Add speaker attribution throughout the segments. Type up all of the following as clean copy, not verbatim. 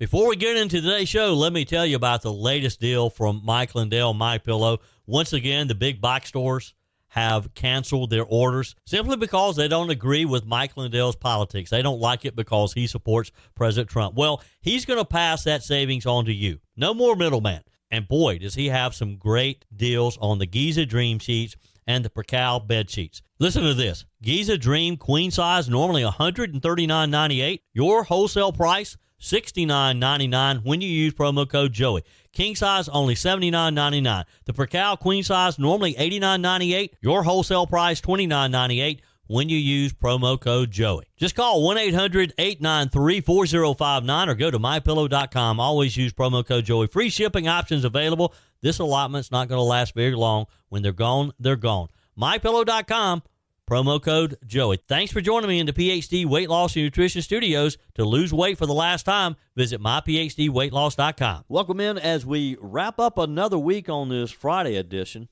Speaker 1: Before we get into today's show, let me tell you about the latest deal from Mike Lindell, MyPillow. Once again, the big box stores have canceled their orders simply because they don't agree with Mike Lindell's politics. They don't like it because he supports President Trump. Well, he's going to pass that savings on to you. No more middleman. And boy, does he have some great deals on the Giza Dream Sheets and the Percal bed sheets. Listen to this. Giza Dream queen size, normally $139.98. Your wholesale price, $69.99 when you use promo code Joey. King size, only $79.99. The Percal queen size, normally $89.98. Your wholesale price, $29.98 when you use promo code Joey. Just call 1-800-893-4059 or go to MyPillow.com. Always use promo code Joey. Free shipping options available. This allotment's not going to last very long. When they're gone, they're gone. MyPillow.com. Promo code Joey. Thanks for joining me in the PhD Weight Loss and Nutrition Studios. To lose weight for the last time, visit myphdweightloss.com. Welcome in as we wrap up another week on this Friday edition.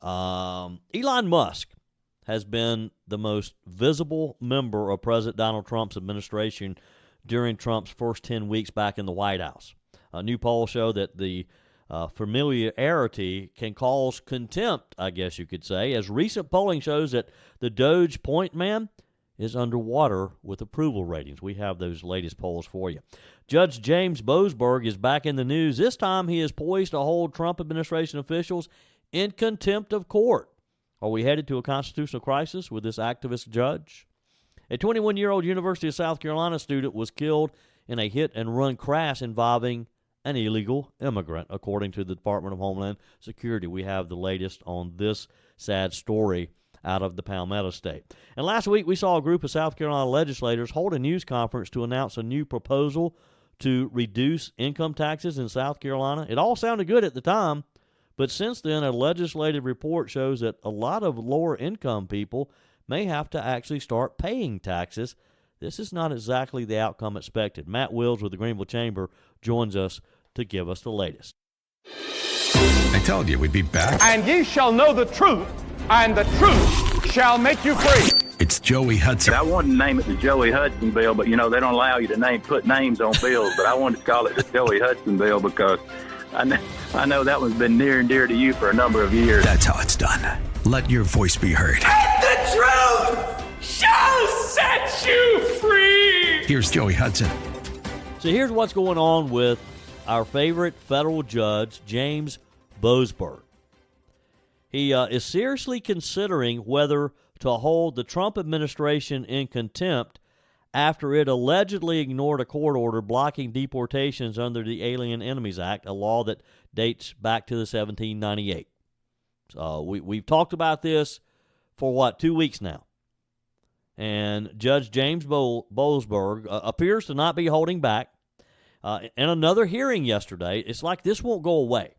Speaker 1: Elon Musk has been the most visible member of President Donald Trump's administration during Trump's first 10 weeks back in the White House. A new poll show that the familiarity can cause contempt, I guess you could say, as recent polling shows that the DOGE point man is underwater with approval ratings. We have those latest polls for you. Judge James Boasberg is back in the news. This time he is poised to hold Trump administration officials in contempt of court. Are we headed to a constitutional crisis with this activist judge? A 21-year-old University of South Carolina student was killed in a hit-and-run crash involving an illegal immigrant, according to the Department of Homeland Security. We have the latest on this sad story out of the Palmetto State. And last week, we saw a group of South Carolina legislators hold a news conference to announce a new proposal to reduce income taxes in South Carolina. It all sounded good at the time, but since then, a legislative report shows that a lot of lower-income people may have to actually start paying taxes. This is not exactly the outcome expected. Matt Wills with the Greenville Chamber joins us to give us the latest.
Speaker 2: I told you we'd be back.
Speaker 3: And ye shall know the truth, and the truth shall make you free.
Speaker 2: It's Joey Hudson.
Speaker 4: I wanted to name it the Joey Hudson bill, but, they don't allow you to put names on bills. But I wanted to call it the Joey Hudson bill because I know that one's been near and dear to you for a number of years.
Speaker 2: That's how it's done. Let your voice be heard.
Speaker 3: And the truth shall set you free.
Speaker 2: Here's Joey Hudson.
Speaker 1: So here's what's going on with our favorite federal judge, James Boasberg. He is seriously considering whether to hold the Trump administration in contempt after it allegedly ignored a court order blocking deportations under the Alien Enemies Act, a law that dates back to the 1798. So we've talked about this for, 2 weeks now. And Judge James Boasberg appears to not be holding back. In another hearing yesterday, it's like this won't go away.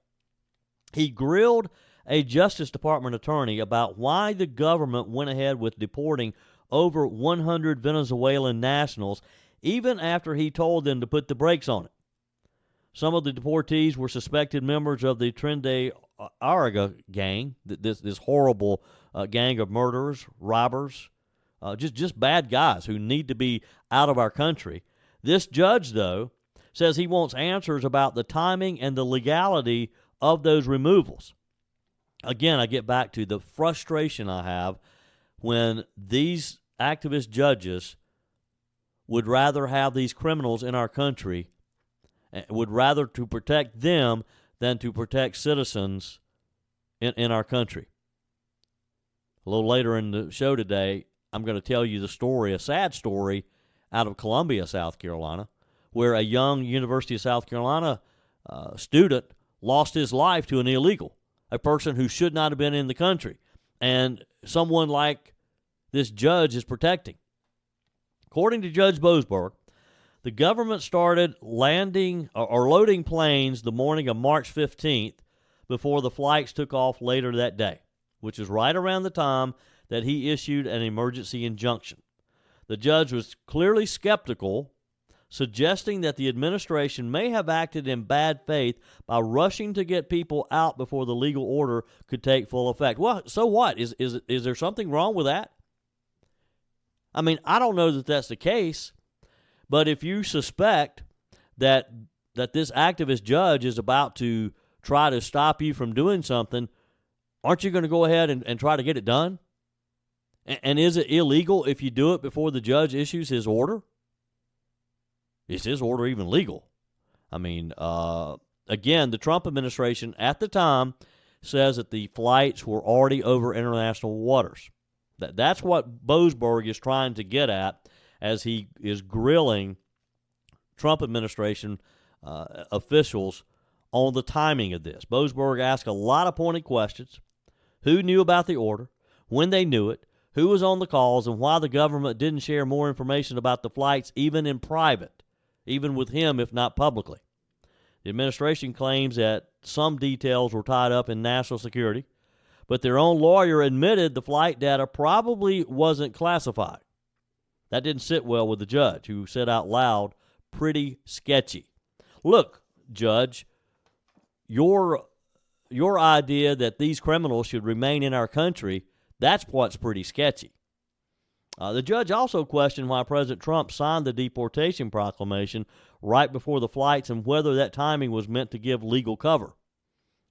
Speaker 1: He grilled a Justice Department attorney about why the government went ahead with deporting over 100 Venezuelan nationals, even after he told them to put the brakes on it. Some of the deportees were suspected members of the Tren de Aragua gang, this horrible gang of murderers, robbers, just bad guys who need to be out of our country. This judge, though, says he wants answers about the timing and the legality of those removals. Again, I get back to the frustration I have when these activist judges would rather have these criminals in our country, would rather to protect them than to protect citizens in our country. A little later in the show today, I'm going to tell you the story, a sad story, out of Columbia, South Carolina, where a young University of South Carolina student lost his life to an illegal, a person who should not have been in the country, and someone like this judge is protecting. According to Judge Boasberg, the government started landing or loading planes the morning of March 15th before the flights took off later that day, which is right around the time that he issued an emergency injunction. The judge was clearly skeptical, suggesting that the administration may have acted in bad faith by rushing to get people out before the legal order could take full effect. Well, so what? Is there something wrong with that? I mean, I don't know that that's the case, but if you suspect that this activist judge is about to try to stop you from doing something, aren't you going to go ahead and try to get it done? And is it illegal if you do it before the judge issues his order? Is his order even legal? I mean, again, the Trump administration at the time says that the flights were already over international waters. That's what Boasberg is trying to get at as he is grilling Trump administration officials on the timing of this. Boasberg asked a lot of pointed questions. Who knew about the order, when they knew it, who was on the calls, and why the government didn't share more information about the flights even in private, even with him if not publicly. The administration claims that some details were tied up in national security, but their own lawyer admitted the flight data probably wasn't classified. That didn't sit well with the judge, who said out loud, pretty sketchy. Look, Judge, your idea that these criminals should remain in our country, that's what's pretty sketchy. The judge also questioned why President Trump signed the deportation proclamation right before the flights and whether that timing was meant to give legal cover.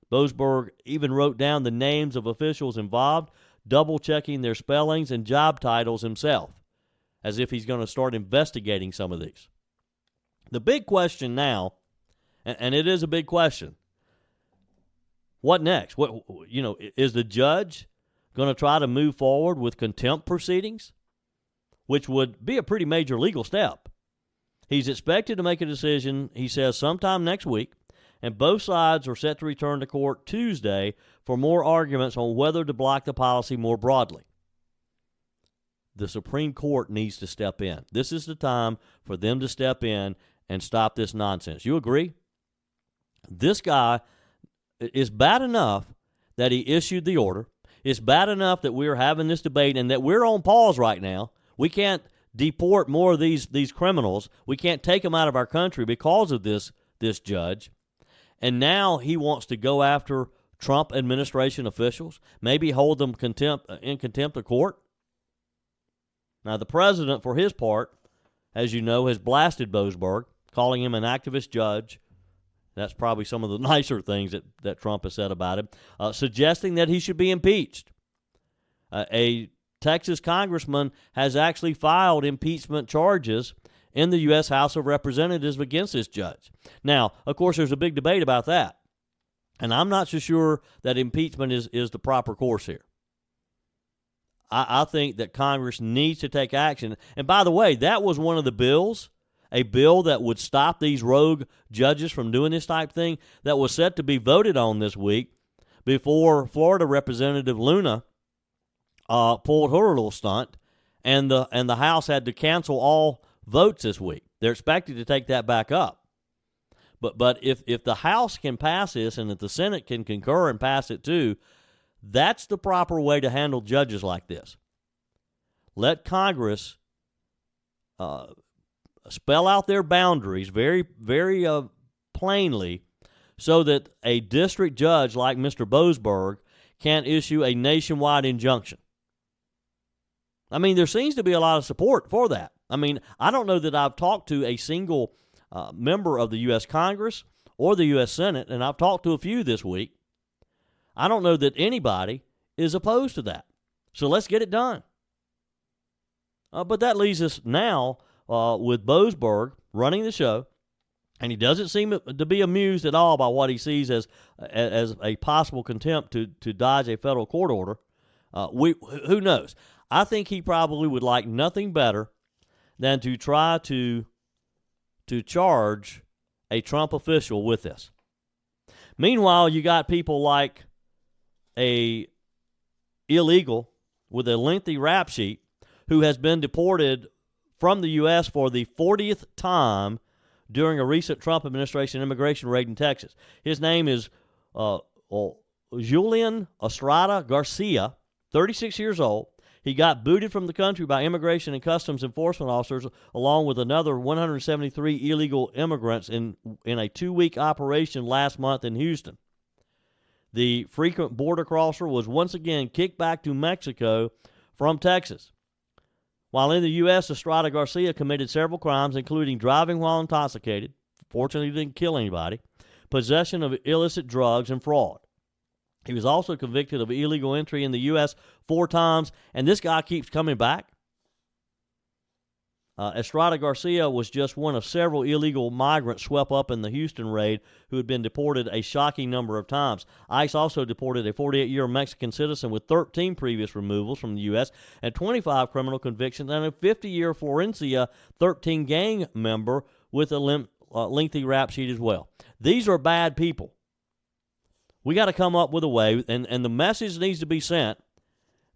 Speaker 1: Boasberg even wrote down the names of officials involved, double-checking their spellings and job titles himself, as if he's going to start investigating some of these. The big question now, and it is a big question, what next? Is the judge going to try to move forward with contempt proceedings, which would be a pretty major legal step? He's expected to make a decision, he says, sometime next week, and both sides are set to return to court Tuesday for more arguments on whether to block the policy more broadly. The Supreme Court needs to step in. This is the time for them to step in and stop this nonsense. You agree? This guy is bad enough that he issued the order. It's bad enough that we're having this debate and that we're on pause right now. We can't deport more of these criminals. We can't take them out of our country because of this judge. And now he wants to go after Trump administration officials, maybe hold them in contempt of court. Now, the president, for his part, as you know, has blasted Boasberg, calling him an activist judge. That's probably some of the nicer things that Trump has said about him, suggesting that he should be impeached. A Texas congressman has actually filed impeachment charges in the U.S. House of Representatives against this judge. Now, of course, there's a big debate about that, and I'm not so sure that impeachment is the proper course here. I think that Congress needs to take action. And by the way, that was one of the bills, a bill that would stop these rogue judges from doing this type thing, that was set to be voted on this week before Florida Representative Luna pulled her little stunt, and the House had to cancel all votes this week. They're expected to take that back up. But if the House can pass this and if the Senate can concur and pass it too, that's the proper way to handle judges like this. Let Congress spell out their boundaries very, very plainly so that a district judge like Mr. Boasberg can't issue a nationwide injunction. I mean, there seems to be a lot of support for that. I mean, I don't know that I've talked to a single member of the U.S. Congress or the U.S. Senate, and I've talked to a few this week. I don't know that anybody is opposed to that. So let's get it done. But that leaves us now with Boasberg running the show, and he doesn't seem to be amused at all by what he sees as a possible contempt to dodge a federal court order. Who knows? I think he probably would like nothing better than to try to charge a Trump official with this. Meanwhile, you got people like a illegal with a lengthy rap sheet who has been deported from the U.S. for the 40th time during a recent Trump administration immigration raid in Texas. His name is Julian Estrada Garcia, 36 years old. He got booted from the country by Immigration and Customs Enforcement officers along with another 173 illegal immigrants in a 2-week operation last month in Houston. The frequent border crosser was once again kicked back to Mexico from Texas. While in the U.S., Estrada Garcia committed several crimes, including driving while intoxicated, Fortunately, he didn't kill anybody. Possession of illicit drugs and fraud. He was also convicted of illegal entry in the U.S. 4 times, and this guy keeps coming back. Estrada Garcia was just one of several illegal migrants swept up in the Houston raid who had been deported a shocking number of times. ICE also deported a 48-year Mexican citizen with 13 previous removals from the U.S. and 25 criminal convictions, and a 50-year Florencia 13 gang member with a lengthy rap sheet as well. These are bad people. We got to come up with a way, and the message needs to be sent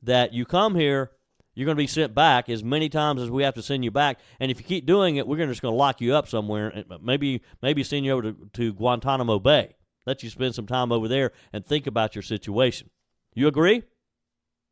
Speaker 1: that you come here, you're going to be sent back as many times as we have to send you back. And if you keep doing it, we're just going to lock you up somewhere and maybe send you over to Guantanamo Bay. Let you spend some time over there and think about your situation. You agree?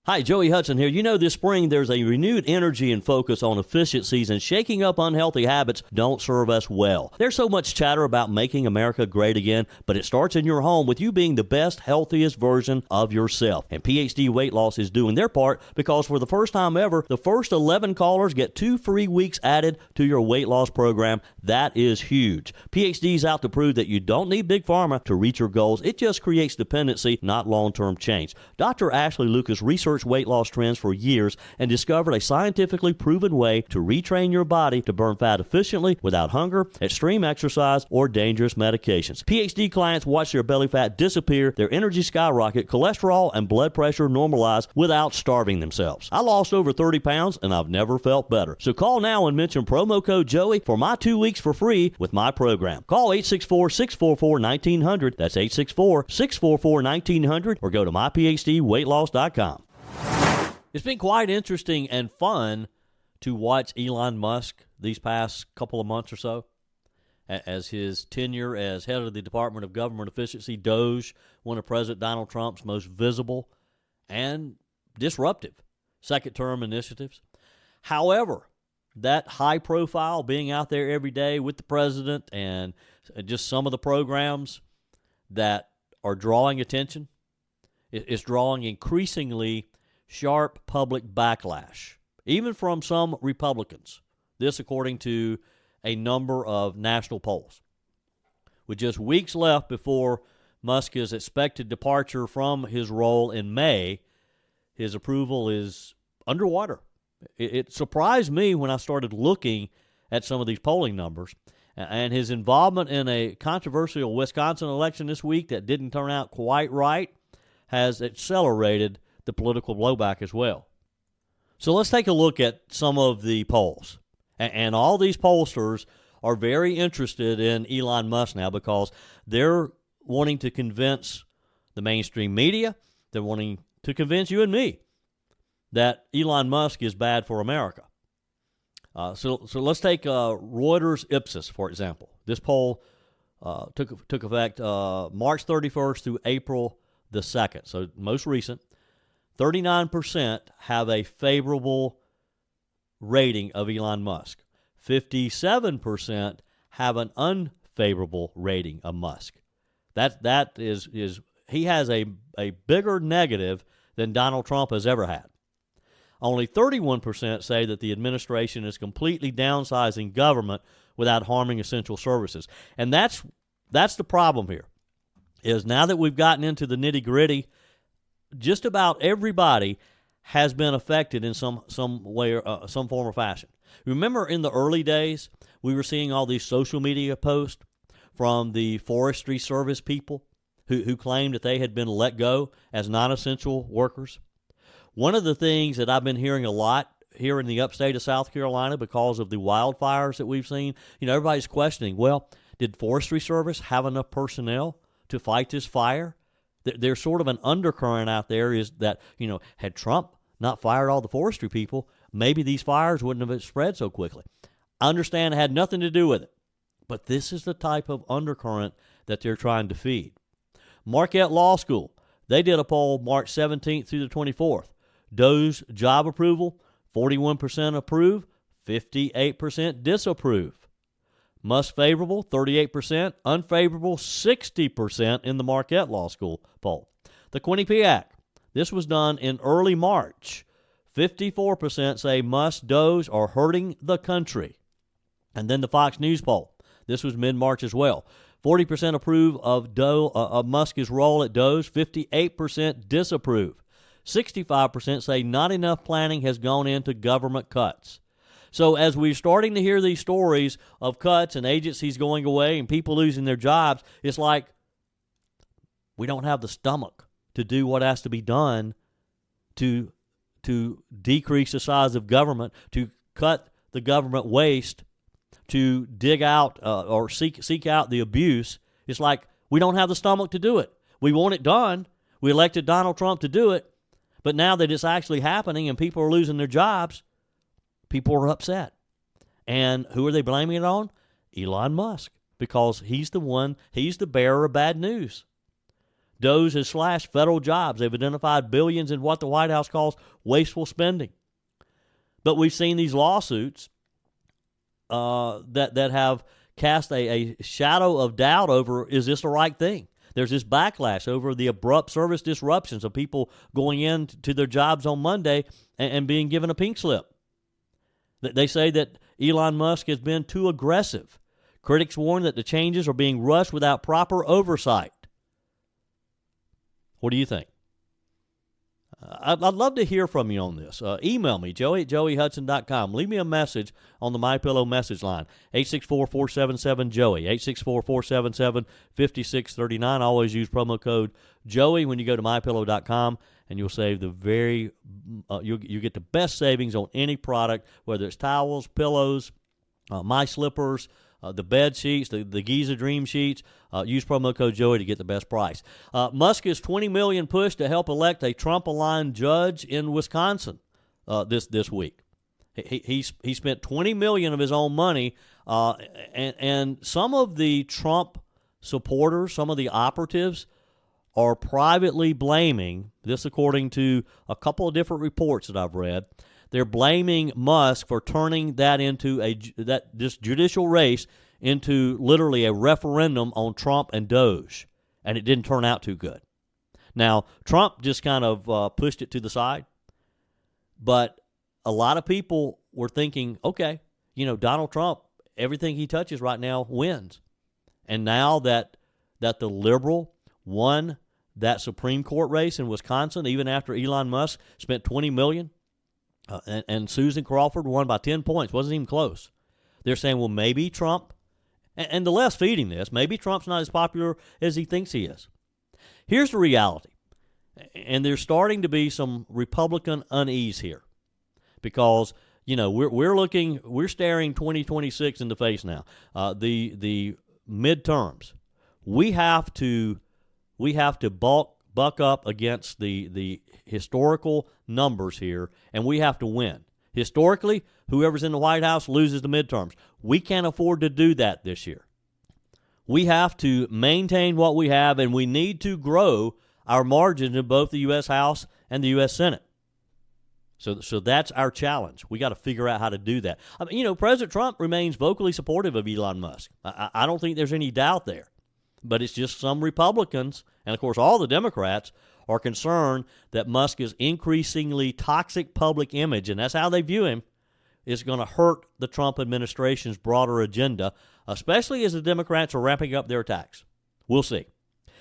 Speaker 1: Hi, Joey Hudson here. You know, this spring there's a renewed energy and focus on efficiencies, and shaking up unhealthy habits don't serve us well. There's so much chatter about making America great again, but it starts in your home with you being the best, healthiest version of yourself. And PhD Weight Loss is doing their part because for the first time ever, the first 11 callers get 2 free weeks added to your weight loss program. That is huge. PhD's out to prove that you don't need Big Pharma to reach your goals. It just creates dependency, not long-term change. Dr. Ashley Lucas researched weight loss trends for years and discovered a scientifically proven way to retrain your body to burn fat efficiently without hunger, extreme exercise, or dangerous medications. PhD clients watch their belly fat disappear, their energy skyrocket, cholesterol and blood pressure normalize without starving themselves. I lost over 30 pounds and I've never felt better. So call now and mention promo code Joey for my 2 weeks for free with my program. Call 864-644-1900. That's 864-644-1900 or go to myphdweightloss.com. It's been quite interesting and fun to watch Elon Musk these past couple of months or so as his tenure as head of the Department of Government Efficiency, DOGE, one of President Donald Trump's most visible and disruptive second-term initiatives. However, that high profile, being out there every day with the president and just some of the programs that are drawing attention, is drawing increasingly sharp public backlash, even from some Republicans. This according to a number of national polls. With just weeks left before Musk's expected departure from his role in May, his approval is underwater. It surprised me when I started looking at some of these polling numbers, and his involvement in a controversial Wisconsin election this week that didn't turn out quite right has accelerated the political blowback as well. So let's take a look at some of the polls. And all these pollsters are very interested in Elon Musk now because they're wanting to convince the mainstream media, they're wanting to convince you and me that Elon Musk is bad for America. So let's take Reuters Ipsos, for example. This poll took effect March 31st through April the 2nd, so most recent. 39% have a favorable rating of Elon Musk. 57% have an unfavorable rating of Musk. That is he has a bigger negative than Donald Trump has ever had. Only 31% say that the administration is completely downsizing government without harming essential services. And that's the problem here, is now that we've gotten into the nitty-gritty, just about everybody has been affected in some way or some form or fashion. Remember in the early days, we were seeing all these social media posts from the Forestry Service people who claimed that they had been let go as non-essential workers. One of the things that I've been hearing a lot here in the upstate of South Carolina because of the wildfires that we've seen, everybody's questioning, well, did Forestry Service have enough personnel to fight this fire? There's sort of an undercurrent out there is that, had Trump not fired all the forestry people, maybe these fires wouldn't have spread so quickly. I understand it had nothing to do with it, but this is the type of undercurrent that they're trying to feed. Marquette Law School, they did a poll March 17th through the 24th. DOGE job approval, 41% approve, 58% disapprove. Musk favorable, 38%. Unfavorable, 60% in the Marquette Law School poll. The Quinnipiac, this was done in early March. 54% say Musk, DOGE are hurting the country. And then the Fox News poll. This was mid-March as well. 40% approve of Musk's role at DOGE. 58% disapprove. 65% say not enough planning has gone into government cuts. So as we're starting to hear these stories of cuts and agencies going away and people losing their jobs, it's like we don't have the stomach to do what has to be done to decrease the size of government, to cut the government waste, to dig out or seek out the abuse. It's like we don't have the stomach to do it. We want it done. We elected Donald Trump to do it. But now that it's actually happening and people are losing their jobs, people are upset. And who are they blaming it on? Elon Musk, because he's the bearer of bad news. DOGE has slashed federal jobs. They've identified billions in what the White House calls wasteful spending. But we've seen these lawsuits that have cast a shadow of doubt over, is this the right thing? There's this backlash over the abrupt service disruptions of people going in to their jobs on Monday and being given a pink slip. They say that Elon Musk has been too aggressive. Critics warn that the changes are being rushed without proper oversight. What do you think? I'd love to hear from you on this. Email me, Joey at joeyhudson.com. Leave me a message on the MyPillow message line, 864-477-JOEY, 864-477-5639. Always use promo code Joey when you go to MyPillow.com, and you'll save you get the best savings on any product, whether it's towels, pillows, my slippers, the bed sheets, the Giza Dream sheets. Use promo code Joey to get the best price. Musk is $20 million push to help elect a Trump-aligned judge in Wisconsin this week. He spent $20 million of his own money, and some of the Trump supporters, some of the operatives, are privately blaming, this according to a couple of different reports that I've read, they're blaming Musk for turning that into this judicial race into literally a referendum on Trump and DOGE, and it didn't turn out too good. Now, Trump just kind of pushed it to the side, but a lot of people were thinking, okay, Donald Trump, everything he touches right now wins. And now that the liberal won that Supreme Court race in Wisconsin, even after Elon Musk spent $20 million, and Susan Crawford won by 10 points, wasn't even close. They're saying, well, maybe Trump, and the left's feeding this, maybe Trump's not as popular as he thinks he is. Here's the reality, and there's starting to be some Republican unease here, because we're staring 2026 in the face now. The midterms, we have to buck up against the historical numbers here, and we have to win. Historically, whoever's in the White House loses the midterms. We can't afford to do that this year. We have to maintain what we have, and we need to grow our margins in both the U.S. House and the U.S. Senate. So that's our challenge. We got to figure out how to do that. I mean, President Trump remains vocally supportive of Elon Musk. I don't think there's any doubt there. But it's just some Republicans, and of course all the Democrats, are concerned that Musk is increasingly toxic public image, and that's how they view him, is going to hurt the Trump administration's broader agenda, especially as the Democrats are ramping up their attacks. We'll see.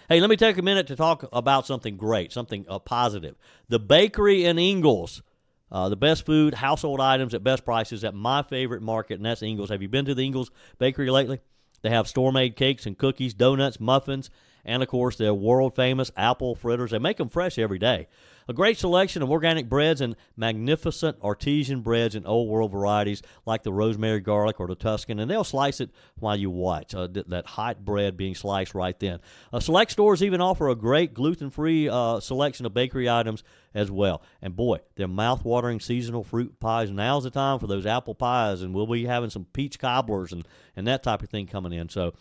Speaker 1: Hey, let me take a minute to talk about something great, something positive. The bakery in Ingalls, the best food, household items at best prices at my favorite market, and that's Ingalls. Have you been to the Ingalls Bakery lately? They have store-made cakes and cookies, donuts, muffins, and, of course, their world-famous apple fritters. They make them fresh every day. A great selection of organic breads and magnificent artesian breads in old-world varieties like the rosemary garlic or the Tuscan, and they'll slice it while you watch, that hot bread being sliced right then. Select stores even offer a great gluten-free selection of bakery items as well. And, boy, their mouth-watering seasonal fruit pies. Now's the time for those apple pies, and we'll be having some peach cobblers and that type of thing coming in. So,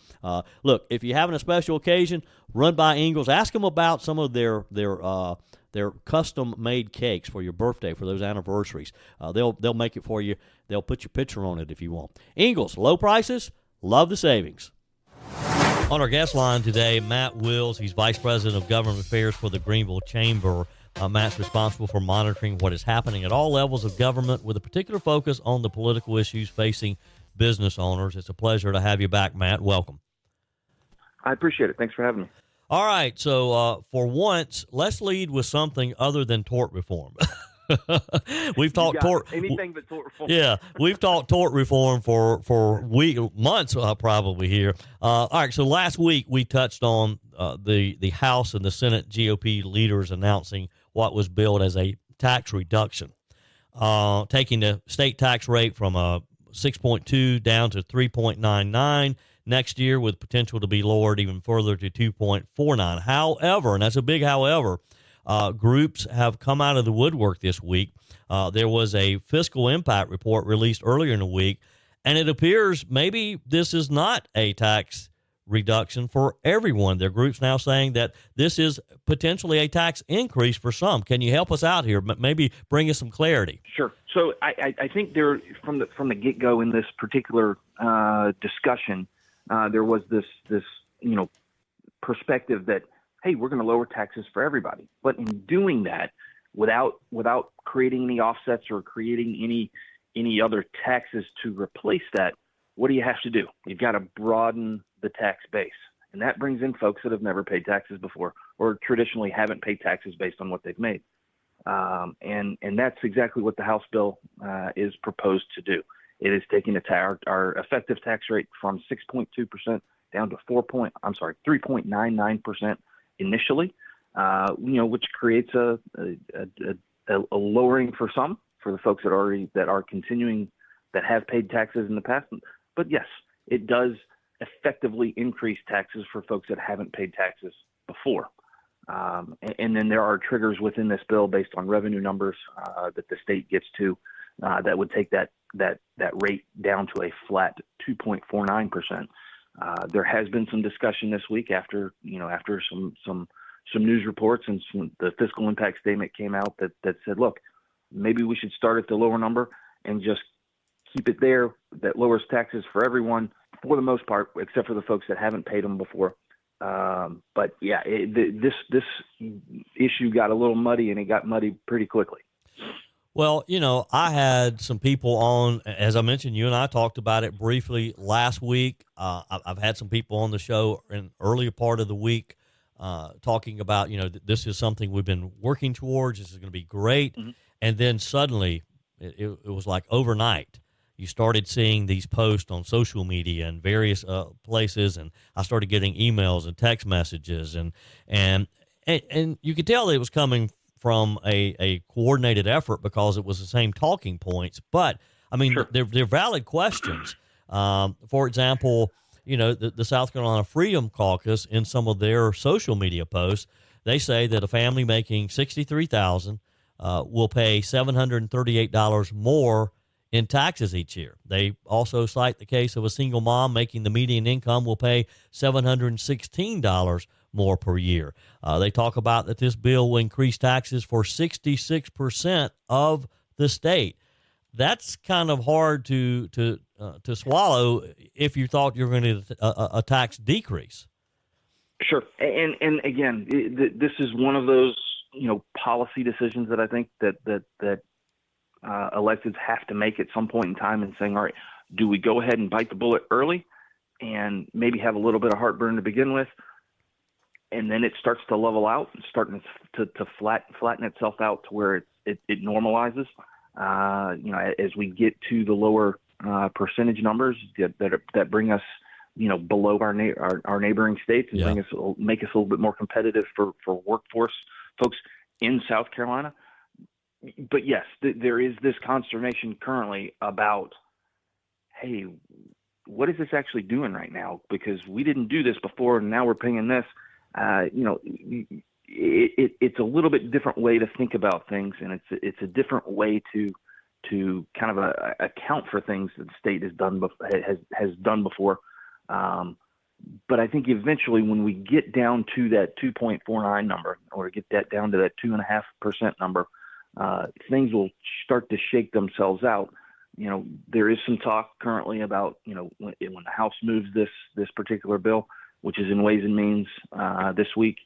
Speaker 1: look, if you're having a special occasion, run by Ingalls. Ask them about some of their custom-made cakes for your birthday, for those anniversaries. They'll make it for you. They'll put your picture on it if you want. Ingalls, low prices, love the savings. On our guest line today, Matt Wills. He's Vice President of Government Affairs for the Greenville Chamber. Matt's responsible for monitoring what is happening at all levels of government with a particular focus on the political issues facing business owners. It's a pleasure to have you back, Matt. Welcome.
Speaker 5: I appreciate it. Thanks for having me.
Speaker 1: All right, so for once, let's lead with something other than tort reform. We've talked
Speaker 5: anything but tort reform.
Speaker 1: Yeah, we've talked tort reform for months probably here. All right, so last week we touched on the House and the Senate GOP leaders announcing what was billed as a tax reduction, taking the state tax rate from 6.2 down to 3.99 next year, with potential to be lowered even further to 2.49. However, and that's a big however, groups have come out of the woodwork this week. There was a fiscal impact report released earlier in the week, and it appears maybe this is not a tax reduction for everyone. There are groups now saying that this is potentially a tax increase for some. Can you help us out here? Maybe bring us some clarity.
Speaker 5: Sure. So I think there, from the get-go in this particular discussion, there was this perspective that, hey, we're going to lower taxes for everybody. But in doing that, without creating any offsets or creating any other taxes to replace that, what do you have to do? You've got to broaden the tax base. And that brings in folks that have never paid taxes before or traditionally haven't paid taxes based on what they've made. And that's exactly what the House bill is proposed to do. It is taking our effective tax rate from 6.2% down to 3.99% initially, which creates a lowering for some, for the folks that are continuing, that have paid taxes in the past. But yes, it does effectively increase taxes for folks that haven't paid taxes before. And then there are triggers within this bill based on revenue numbers that the state gets to that would take that rate down to a flat 2.49%. There has been some discussion this week after some news reports and the fiscal impact statement came out that said, look, maybe we should start at the lower number and just keep it there. That lowers taxes for everyone for the most part, except for the folks that haven't paid them before. But yeah, this issue got a little muddy, and it got muddy pretty quickly.
Speaker 1: Well, I had some people on, as I mentioned, you and I talked about it briefly last week. I've had some people on the show in earlier part of the week talking about, this is something we've been working towards. This is going to be great. Mm-hmm. And then suddenly it was like overnight. You started seeing these posts on social media and various places, and I started getting emails and text messages, and you could tell it was coming from a coordinated effort because it was the same talking points. But I mean, sure, they're valid questions. For example, the South Carolina Freedom Caucus, in some of their social media posts, they say that a family making $63,000 will pay $738 more in taxes each year. They also cite the case of a single mom making the median income will pay $716 more per year. They talk about that this bill will increase taxes for 66% of the state. That's kind of hard to swallow if you thought you were going to a tax decrease.
Speaker 5: Sure, and again, this is one of those policy decisions that I think that electeds have to make at some point in time, and saying, all right, do we go ahead and bite the bullet early and maybe have a little bit of heartburn to begin with, and then it starts to level out, starting to flatten itself out to where it normalizes. As we get to the lower percentage numbers that bring us, below our neighboring states, and make us a little bit more competitive for workforce folks in South Carolina. But yes, there is this consternation currently about, hey, what is this actually doing right now? Because we didn't do this before, and now we're paying this. It's a little bit different way to think about things, and it's a different way to kind of account for things that the state has done before. But I think eventually, when we get down to that 2.49 number, or get that down to that 2.5% number, things will start to shake themselves out. There is some talk currently about, when the House moves this particular bill, which is in Ways and Means this week,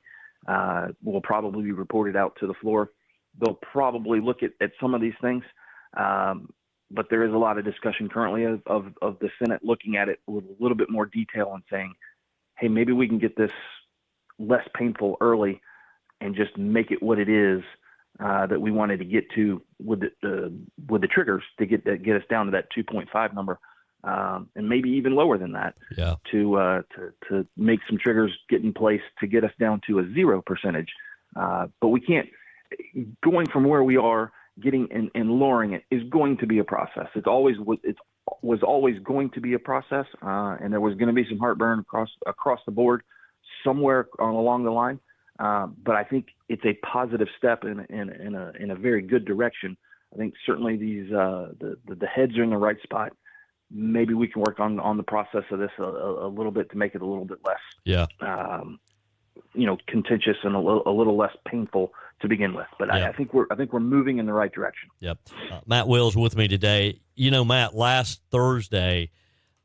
Speaker 5: will probably be reported out to the floor. They'll probably look at some of these things. but there is a lot of discussion currently of the Senate looking at it with a little bit more detail and saying, hey, maybe we can get this less painful early and just make it what it is that we wanted to get to with the triggers to get us down to that 2.5 number, and maybe even lower than that.
Speaker 1: Yeah.
Speaker 5: To make some triggers get in place to get us down to a 0%. But we can't. Going from where we are, getting and lowering it is going to be a process. It was always going to be a process, and there was going to be some heartburn across the board somewhere along the line. But I think it's a positive step in a very good direction. I think certainly these the heads are in the right spot. Maybe we can work on the process of this a little bit to make it a little bit less, contentious and a little less painful to begin with. But I think we're moving in the right direction.
Speaker 1: Yep. Matt Will's with me today. Matt, last Thursday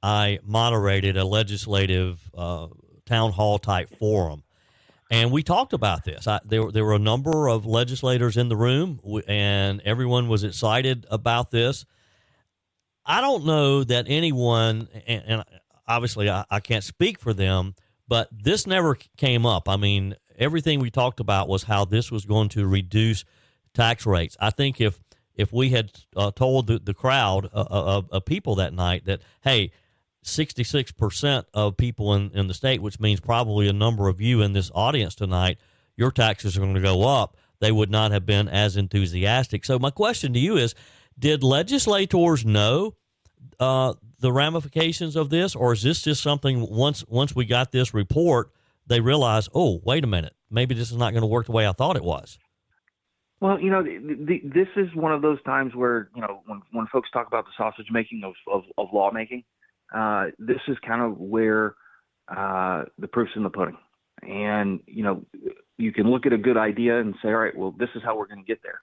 Speaker 1: I moderated a legislative town hall type forum. And we talked about this. There were a number of legislators in the room, and everyone was excited about this. I don't know that anyone, and obviously I can't speak for them, but this never came up. I mean, everything we talked about was how this was going to reduce tax rates. I think if we had told the crowd of people that night that, hey, 66% of people in the state, which means probably a number of you in this audience tonight, your taxes are going to go up, they would not have been as enthusiastic. So my question to you is, did legislators know the ramifications of this, or is this just something once we got this report, they realized, oh, wait a minute, maybe this is not going to work the way I thought it was?
Speaker 5: Well, this is one of those times where, when folks talk about the sausage making of lawmaking, this is kind of where the proof's in the pudding. And, you can look at a good idea and say, all right, well, this is how we're going to get there.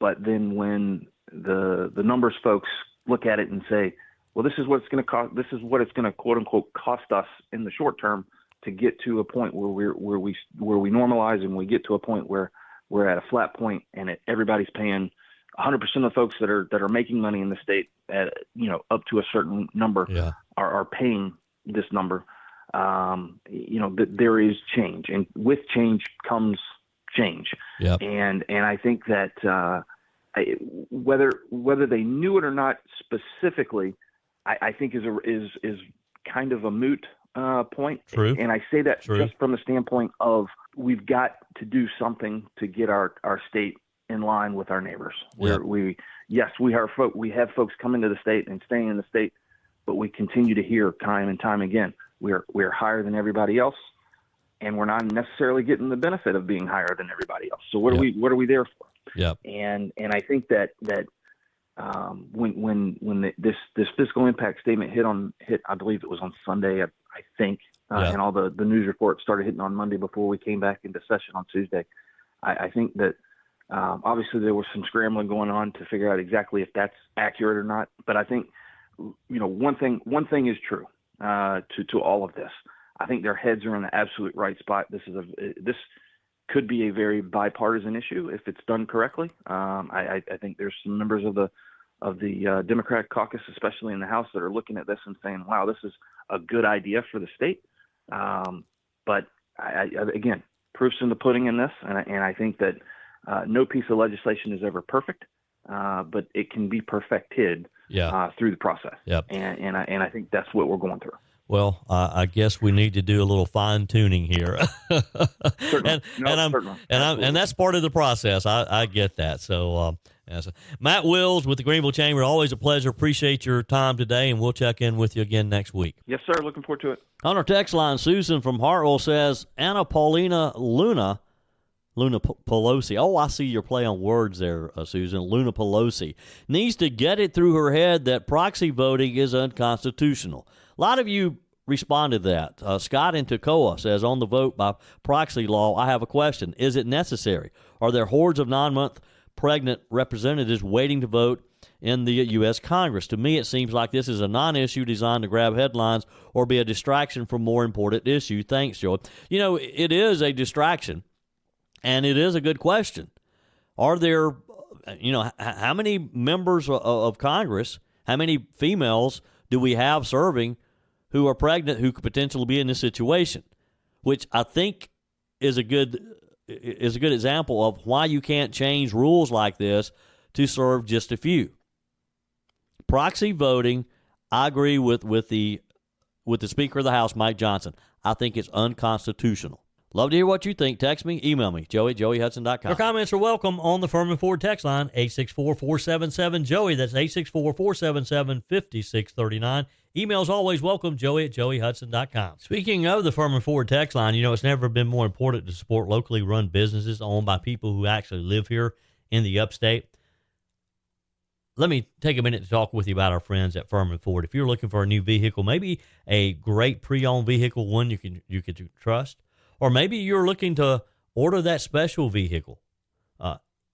Speaker 5: But then when the numbers folks look at it and say, well, this is what it's going to cost. This is what it's going to quote unquote cost us in the short term to get to a point where we normalize and we get to a point where we're at a flat point and everybody's paying 100% of folks that are making money in the state at, up to a certain number are paying this number. That there is change, and with change comes change.
Speaker 1: Yep.
Speaker 5: And I think that whether they knew it or not specifically, I think is kind of a moot point.
Speaker 1: True.
Speaker 5: And I say that
Speaker 1: True.
Speaker 5: just from the standpoint of we've got to do something to get our state in line with our neighbors.
Speaker 1: Yep.
Speaker 5: We have folks come into the state and staying in the state, but we continue to hear time and time again, we're higher than everybody else, and we're not necessarily getting the benefit of being higher than everybody else. So what are we there for?
Speaker 1: Yeah.
Speaker 5: And I think that when this fiscal impact statement hit, I believe it was on Sunday, I think, and all the news reports started hitting on Monday before we came back into session on Tuesday. I think that obviously there was some scrambling going on to figure out exactly if that's accurate or not. But I think, one thing is true to all of this. I think their heads are in the absolute right spot. This could be a very bipartisan issue if it's done correctly. I think there's some members of the Democratic caucus, especially in the House, that are looking at this and saying, wow, this is a good idea for the state. But again, proof's in the pudding in this. And I think that no piece of legislation is ever perfect, but it can be perfected through the process.
Speaker 1: Yep.
Speaker 5: And I think that's what we're going through.
Speaker 1: Well, I guess we need to do a little fine tuning here,
Speaker 5: Certainly.
Speaker 1: and that's part of the process. I get that. So, Matt Wills with the Greenville Chamber, always a pleasure. Appreciate your time today, and we'll check in with you again next week.
Speaker 5: Yes, sir. Looking forward to it.
Speaker 1: On our text line, Susan from Hartwell says, Anna Paulina Luna Pelosi. Oh, I see your play on words there, Susan. Luna Pelosi needs to get it through her head that proxy voting is unconstitutional. A lot of you responded to that. Scott in Toccoa says, on the vote by proxy law, I have a question. Is it necessary? Are there hordes of 9-month pregnant representatives waiting to vote in the U.S. Congress? To me, it seems like this is a non-issue designed to grab headlines or be a distraction from more important issue. Thanks, Joe. It is a distraction, and it is a good question. Are there how many members of Congress, how many females do we have serving who are pregnant who could potentially be in this situation, which I think is a good example of why you can't change rules like this to serve just a few. Proxy voting, I agree with the Speaker of the House, Mike Johnson. I think it's unconstitutional. Love to hear what you think. Text me, email me, joey@joeyhudson.com.
Speaker 6: Your comments are welcome on the Furman Ford text line, 864-477-JOEY. That's 864-477-5639. Emails always welcome, joey@joeyhudson.com. Speaking of the Furman Ford text line, it's never been more important to support locally run businesses owned by people who actually live here in the upstate. Let me take a minute to talk with you about our friends at Furman Ford. If you're looking for a new vehicle, maybe a great pre-owned vehicle, one you can trust, or maybe you're looking to order that special vehicle.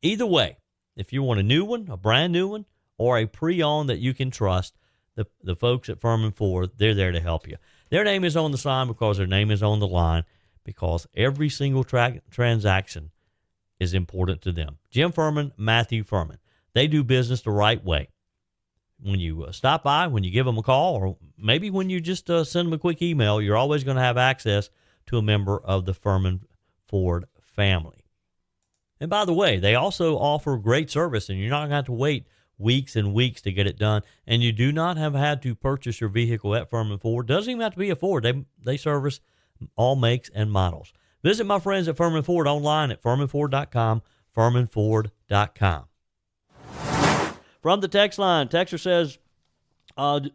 Speaker 6: Either way, if you want a new one, a brand new one, or a pre-owned that you can trust, the folks at Furman Ford, they're there to help you. Their name is on the sign because their name is on the line, because every single transaction is important to them. Jim Furman, Matthew Furman. They do business the right way. When you stop by, when you give them a call, or maybe when you just send them a quick email, you're always going to have access to a member of the Furman Ford family. And by the way, they also offer great service, and you're not going to have to wait weeks and weeks to get it done. And you do not have had to purchase your vehicle at Furman Ford. Doesn't even have to be a Ford. They service all makes and models. Visit my friends at Furman Ford online at furmanford.com, furmanford.com. From the text line, texter says,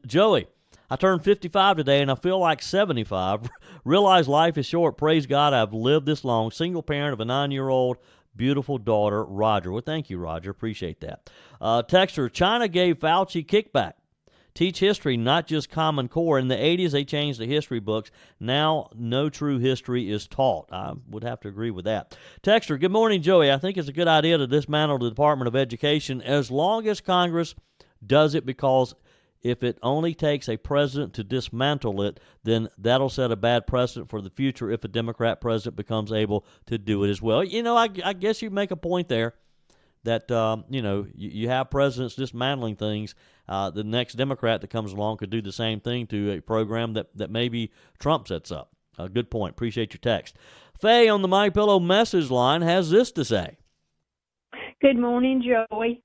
Speaker 6: Joey, I turned 55 today and I feel like 75. Realize life is short. Praise God I've lived this long. Single parent of a 9-year-old beautiful daughter, Roger. Well, thank you, Roger. Appreciate that. Texter, China gave Fauci kickback. Teach history, not just Common Core. In the 80s, they changed the history books. Now, no true history is taught. I would have to agree with that. Texter, good morning, Joey. I think it's a good idea to dismantle the Department of Education as long as Congress does it, because if it only takes a president to dismantle it, then that'll set a bad precedent for the future if a Democrat president becomes able to do it as well. I guess you make a point there that, you have presidents dismantling things. The next Democrat that comes along could do the same thing to a program that maybe Trump sets up. Good point. Appreciate your text. Faye on the MyPillow message line has this to say.
Speaker 7: Good morning, Joey.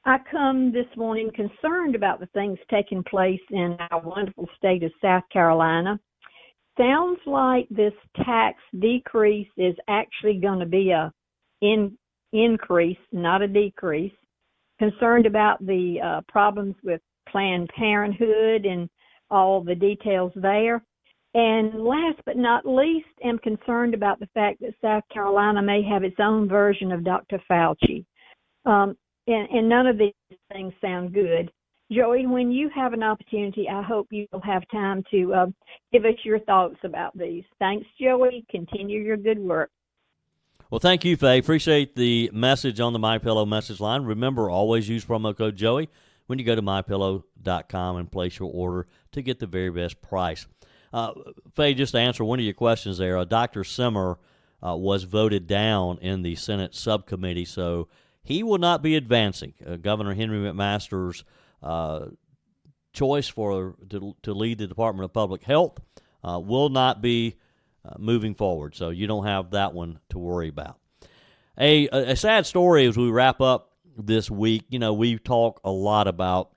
Speaker 7: I come this morning concerned about the things taking place in our wonderful state of South Carolina. Sounds like this tax decrease is actually going to be a increase, not a decrease. Concerned about the problems with Planned Parenthood and all the details there. And last but not least, am concerned about the fact that South Carolina may have its own version of Dr. Fauci. And none of these things sound good. Joey, when you have an opportunity, I hope you will have time to give us your thoughts about these. Thanks, Joey. Continue your good work.
Speaker 1: Well, thank you, Faye. Appreciate the message on the MyPillow message line. Remember, always use promo code Joey when you go to MyPillow.com and place your order to get the very best price. Faye, just to answer one of your questions there, Dr. Simmer was voted down in the Senate subcommittee, so he will not be advancing. Governor Henry McMaster's choice to lead the Department of Public Health will not be moving forward, so you don't have that one to worry about. A sad story as we wrap up this week. We talk a lot about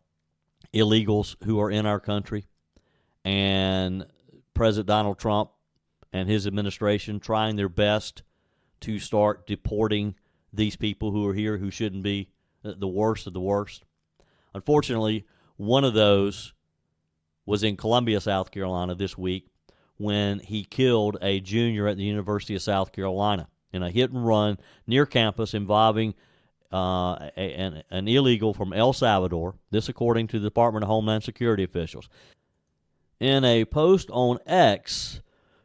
Speaker 1: illegals who are in our country, and President Donald Trump and his administration trying their best to start deporting these people who are here who shouldn't be, the worst of the worst. Unfortunately, one of those was in Columbia, South Carolina this week when he killed a junior at the University of South Carolina in a hit and run near campus involving an illegal from El Salvador. This according to the Department of Homeland Security officials. In a post on X,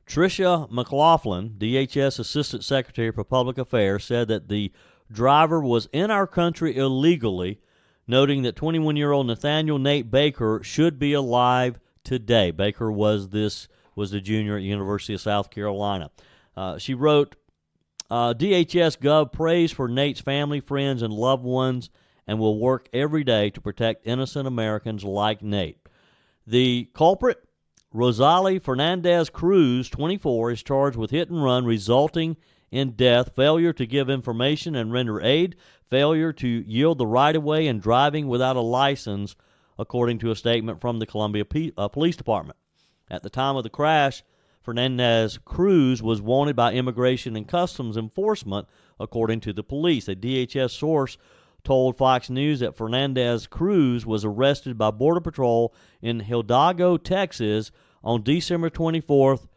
Speaker 1: Tricia McLaughlin, DHS Assistant Secretary for Public Affairs, said that the driver was in our country illegally, noting that 21-year-old Nathaniel Nate Baker should be alive today. Baker was the junior at the University of South Carolina. She wrote, DHS Gov prays for Nate's family, friends, and loved ones and will work every day to protect innocent Americans like Nate. The culprit, Rosali Fernandez Cruz, 24, is charged with hit and run resulting in death, failure to give information and render aid, failure to yield the right-of-way, and driving without a license, according to a statement from the Columbia Police Department. At the time of the crash, Fernandez Cruz was wanted by Immigration and Customs Enforcement, according to the police. A DHS source told Fox News that Fernandez Cruz was arrested by Border Patrol in Hidalgo, Texas on December 24th,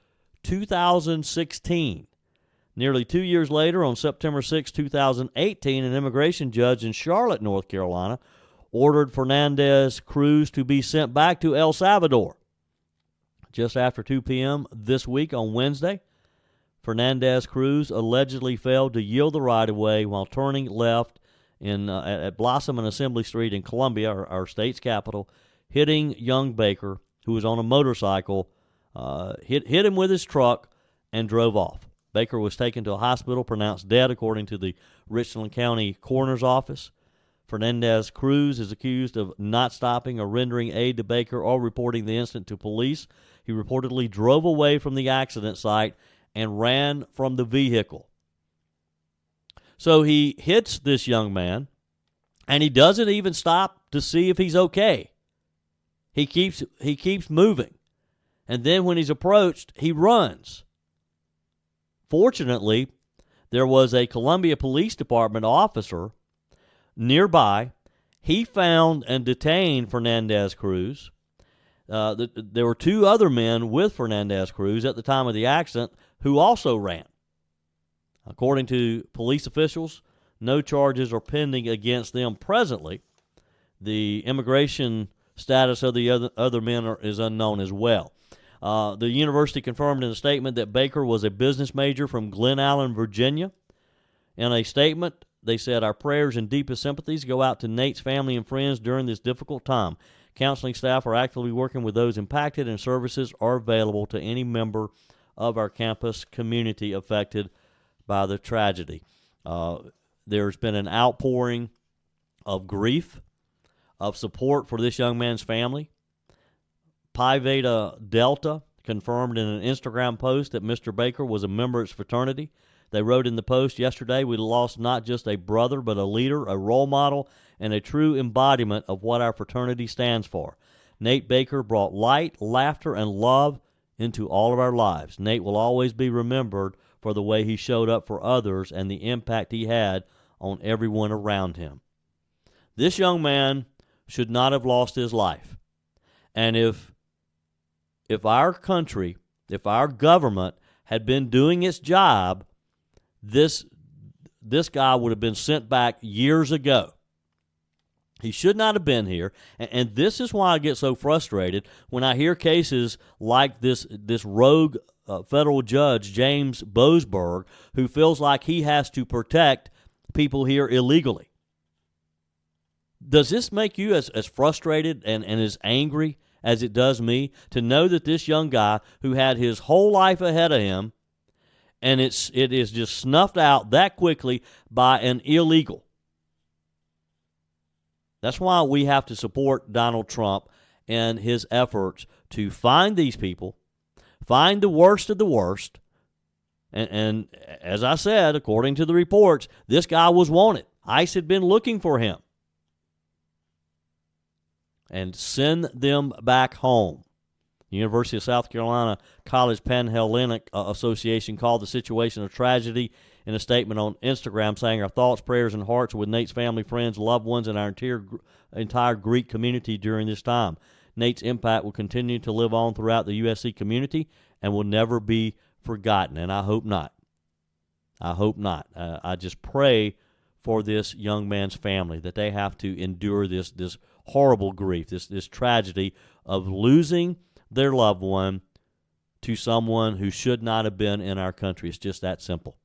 Speaker 1: 2016. Nearly 2 years later, on September 6, 2018, an immigration judge in Charlotte, North Carolina, ordered Fernandez Cruz to be sent back to El Salvador. Just after 2 p.m. this week on Wednesday, Fernandez Cruz allegedly failed to yield the right-of-way while turning left at Blossom and Assembly Street in Columbia, our state's capital, hitting young Baker, who was on a motorcycle, hit him with his truck and drove off. Baker was taken to a hospital, pronounced dead, according to the Richland County Coroner's Office. Fernandez Cruz is accused of not stopping or rendering aid to Baker or reporting the incident to police. He reportedly drove away from the accident site and ran from the vehicle. So he hits this young man, and he doesn't even stop to see if he's okay. He keeps moving. And then when he's approached, he runs. Fortunately, there was a Columbia Police Department officer nearby. He found and detained Fernandez Cruz. There were 2 other men with Fernandez Cruz at the time of the accident who also ran. According to police officials, no charges are pending against them presently. The immigration status of the other men is unknown as well. The university confirmed in a statement that Baker was a business major from Glen Allen, Virginia. In a statement, they said, "Our prayers and deepest sympathies go out to Nate's family and friends during this difficult time. Counseling staff are actively working with those impacted, and services are available to any member of our campus community affected by the tragedy." There's been an outpouring of grief, of support for this young man's family. Pi Beta Delta confirmed in an Instagram post that Mr. Baker was a member of its fraternity. They wrote in the post yesterday, "We lost not just a brother, but a leader, a role model, and a true embodiment of what our fraternity stands for. Nate Baker brought light, laughter, and love into all of our lives. Nate will always be remembered for the way he showed up for others and the impact he had on everyone around him." This young man should not have lost his life. And if our country, if our government had been doing its job, this guy would have been sent back years ago. He should not have been here, and this is why I get so frustrated when I hear cases like this rogue federal judge, James Boasberg, who feels like he has to protect people here illegally. Does this make you as frustrated and as angry as it does me to know that this young guy who had his whole life ahead of him, and it is just snuffed out that quickly by an illegal? That's why we have to support Donald Trump and his efforts to find these people, find the worst of the worst, and as I said, according to the reports, this guy was wanted. ICE had been looking for him. And send them back home. The University of South Carolina College Panhellenic Association called the situation a tragedy in a statement on Instagram, saying, "Our thoughts, prayers, and hearts are with Nate's family, friends, loved ones, and our entire Greek community during this time. Nate's impact will continue to live on throughout the USC community and will never be forgotten." And I hope not. I hope not. I just pray for this young man's family, that they have to endure this horrible grief, this tragedy of losing their loved one to someone who should not have been in our country. It's just that simple.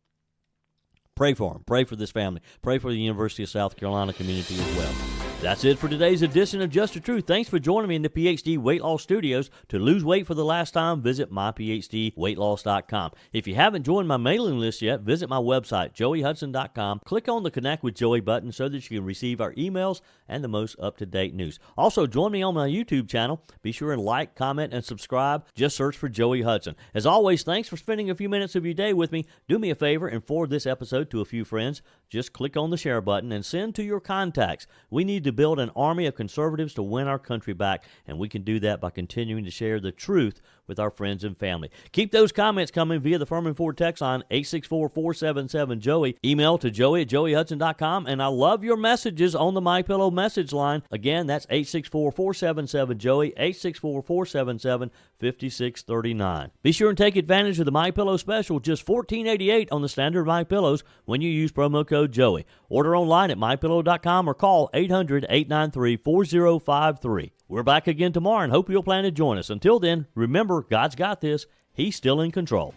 Speaker 1: Pray for him. Pray for this family. Pray for the University of South Carolina community as well. That's it for today's edition of Just the Truth. Thanks for joining me in the PhD Weight Loss Studios. To lose weight for the last time, visit myphdweightloss.com. If you haven't joined my mailing list yet, visit my website, joeyhudson.com. Click on the Connect with Joey button so that you can receive our emails and the most up-to-date news. Also, join me on my YouTube channel. Be sure and like, comment, and subscribe. Just search for Joey Hudson. As always, thanks for spending a few minutes of your day with me. Do me a favor and forward this episode to a few friends. Just click on the share button and send to your contacts. We need to build an army of conservatives to win our country back, and we can do that by continuing to share the truth with our friends and family. Keep those comments coming via the Furman Ford text line 864-477-JOEY. Email to joey@joeyhudson.com, and I love your messages on the MyPillow message line. Again, that's 864-477-JOEY, 864-477-5639. Be sure and take advantage of the MyPillow special, just $14.88 on the standard MyPillows when you use promo code Joey. Order online at mypillow.com or call 800-893-4053. We're back again tomorrow and hope you'll plan to join us. Until then, remember, God's got this. He's still in control.